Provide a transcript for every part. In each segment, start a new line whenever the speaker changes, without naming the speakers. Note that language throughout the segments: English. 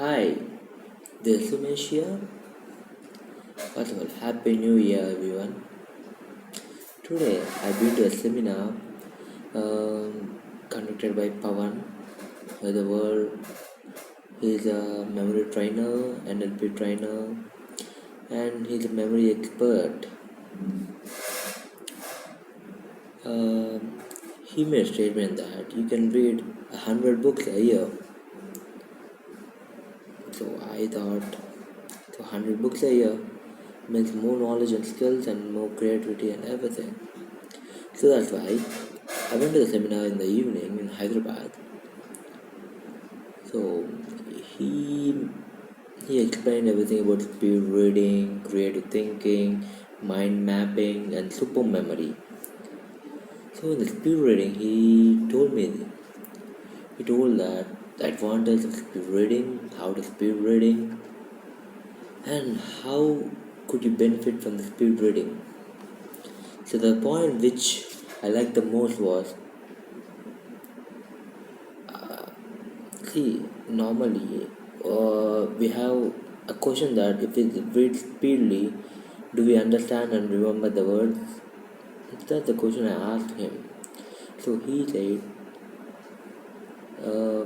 Hi, this is Sumesh here. First of all, Happy New Year, everyone. Today, I've been to a seminar conducted by Pavan, where the world is a memory trainer, NLP trainer, and he's a memory expert. He made a statement that you can read 100 books a year. So I thought, 100 books a year means more knowledge and skills and more creativity and everything. So that's why I went to the seminar in the evening in Hyderabad. So he he explained everything about speed reading, creative thinking, mind mapping, and super memory. So in the speed reading, he told that the advantage of speed reading, how to speed reading, and how could you benefit from the speed reading. So the point which I liked the most was, see, normally we have a question that if we read speedily, do we understand and remember the words? That's the question I asked him. So he said, uh,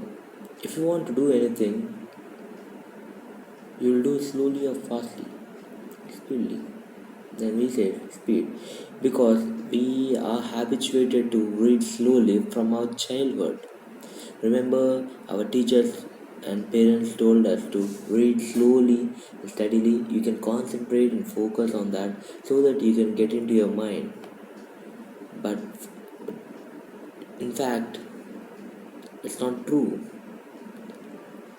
if you want to do anything, you'll do slowly or fastly, speedily. Then we said speed, because we are habituated to read slowly from our childhood. Remember, our teachers and parents told us to read slowly and steadily. You can concentrate and focus on that so that you can get into your mind. But in fact, it's not true.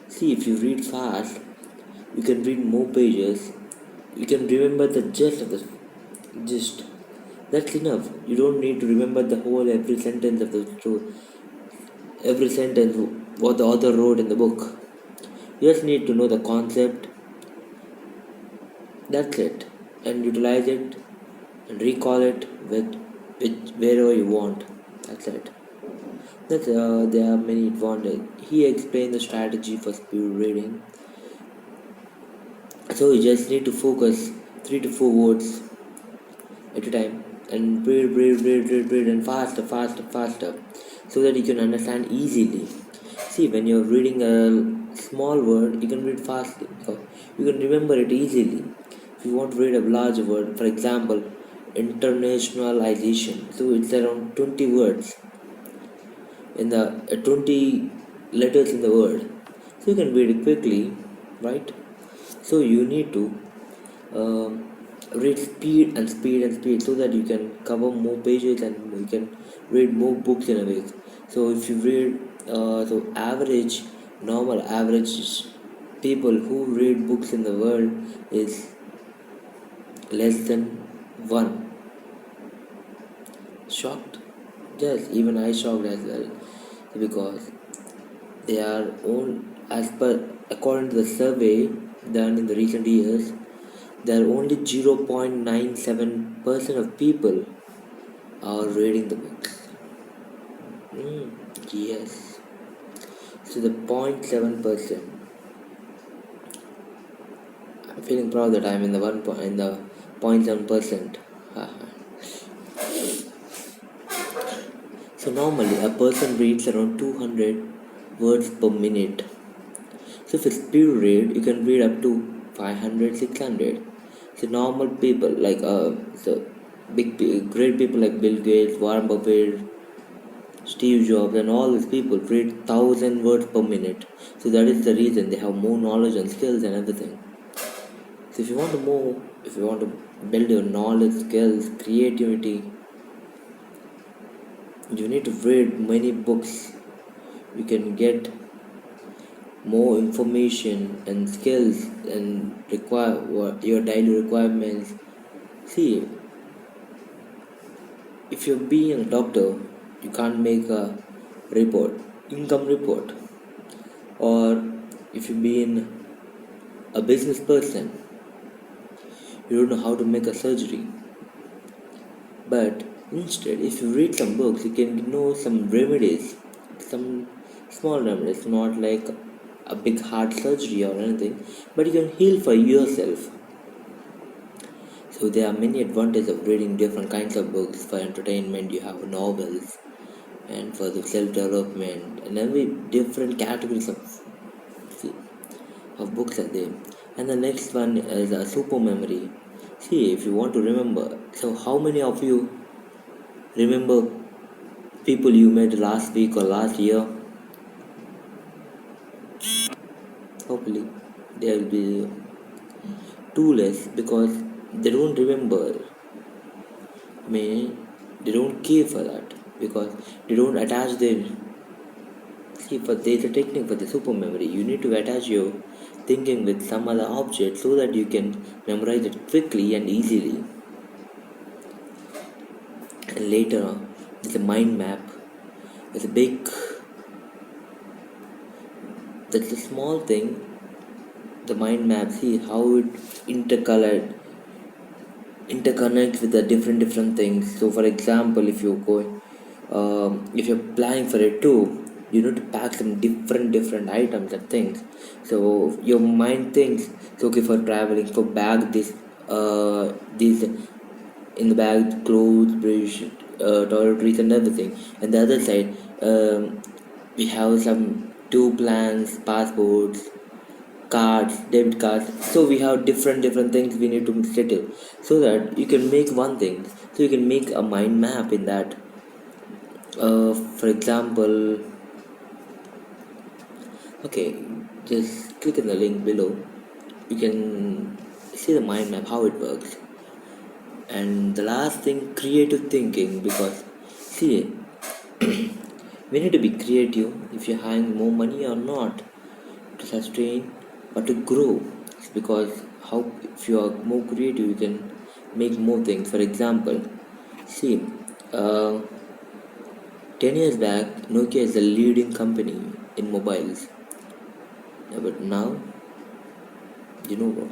See, if you read fast, you can read more pages. You can remember the gist of the gist. That's enough. You don't need to remember the whole every sentence of the story, every sentence what the author wrote in the book. You just need to know the concept. That's it, and utilize it and recall it with wherever you want. That's it. There are many advantages. He explained the strategy for speed reading. So you just need to focus 3 to 4 words at a time and read and faster, so that you can understand easily. See, when you're reading a small word, you can read fastly. So you can remember it easily. If you want to read a large word, for example, internationalization, so it's around 20 words in the 20 letters in the word, so you can read it quickly, right? So you need to read speed so that you can cover more pages and you can read more books in a week. So if you read normal average people who read books in the world is less than one. Shocked? Yes, even I shocked as well, because they are all, as per according to the survey done in the recent years, there are only 0.97% of people are reading the books. Yes. So the 0.7%. I'm feeling proud that I'm in the 0.7%. So normally a person reads around 200 words per minute. So if it's speed read, you can read up to 500, 600. So normal people like great people like Bill Gates, Warren Buffett, Steve Jobs, and all these people read 1,000 words per minute. So that is the reason they have more knowledge and skills and everything. So if you want to build your knowledge, skills, creativity, you need to read many books. You can get more information and skills and require your daily requirements. See, if you're being a doctor, you can't make a income report, or if you're being a business person, you don't know how to make a surgery. But instead, if you read some books, you can know some remedies, some small remedies, not like a big heart surgery or anything, but you can heal for yourself. So there are many advantages of reading different kinds of books. For entertainment, you have novels, and for the self-development, and every different categories of books are there. And the next one is a super memory. See, if you want to remember, so how many of you remember people you met last week or last year? Hopefully, there will be two less because they don't remember. I mean, they don't care for that because they don't attach their. See, for there's a technique for the super memory. You need to attach your thinking with some other object so that you can memorize it quickly and easily. And later, there's a mind map. It's a big. That's a small thing. The mind map. See how it intercolored interconnect with the different things. So, for example, if you're planning for a tour, you need to pack some different items and things. So your mind thinks, so okay, for traveling, for bag this in the bag, clothes, brush, toiletries, and everything. And the other side, we have some tour plans, passports, cards, debit cards. So we have different things we need to settle so that you can make one thing. So you can make a mind map in that. For example, okay, just click on the link below. You can see the mind map how it works. And the last thing, creative thinking, because see, we need to be creative if you're having more money or not to sustain or to grow. It's because how if you are more creative you can make more things. For example, see, uh, 10 years back Nokia is the leading company in mobiles. Yeah, but now you know what.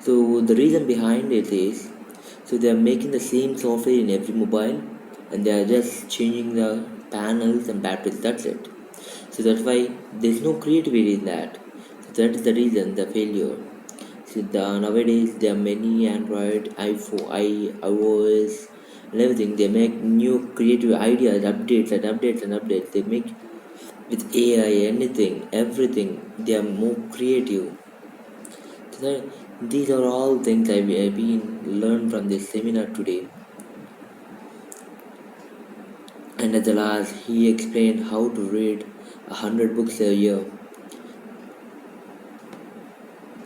So the reason behind it is, so they are making the same software in every mobile and they are just changing the panels and batteries, that's it. So that's why there's no creativity in that. So that is the reason the failure. See, nowadays there are many Android, iPhone, iOS, and everything. They make new creative ideas, updates. They make with AI, anything, everything. They are more creative. So these are all things I've been learned from this seminar today. And at the last, he explained how to read 100 books a year.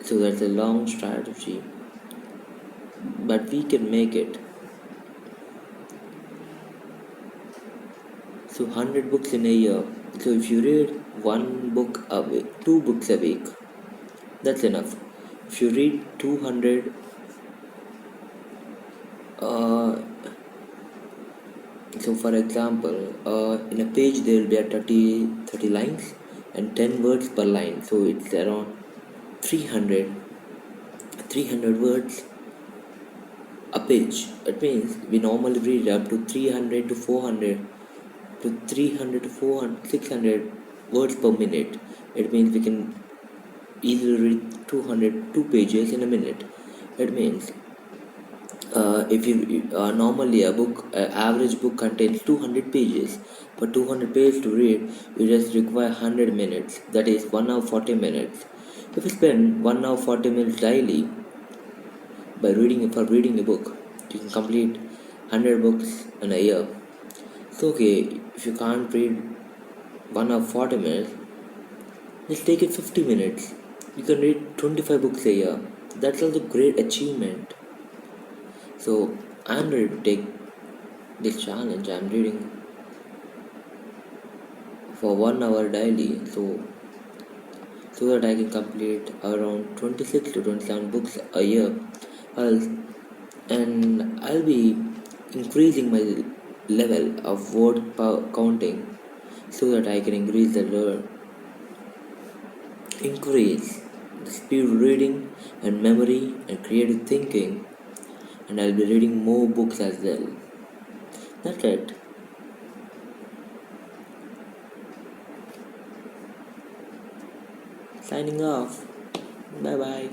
So that's a long strategy, but we can make it. So 100 books in a year. So if you read one book a week, 2 books a week, that's enough. If you read 200, uh, so for example, in a page there will be a 30 lines and 10 words per line. So it's around 300 words a page. It means we normally read up to 300 to 400 to 300 to 400 600 words per minute. It means we can easily read 202 pages in a minute. It means if you normally a book average book contains 200 pages. For 200 pages to read you just require 100 minutes, that is 1 hour 40 minutes. If you spend 1 hour 40 minutes daily by reading a book, you can complete 100 books in a year. So okay, if you can't read 1 hour 40 minutes, just take it 50 minutes. You can read 25 books a year. That's also great achievement. So I'm ready to take this challenge. I'm reading for 1 hour daily, so that I can complete around 26 to 27 books a year. Else, and I'll be increasing my level of word counting so that I can increase the speed reading and memory and creative thinking, and I'll be reading more books as well. That's it. Signing off. Bye bye.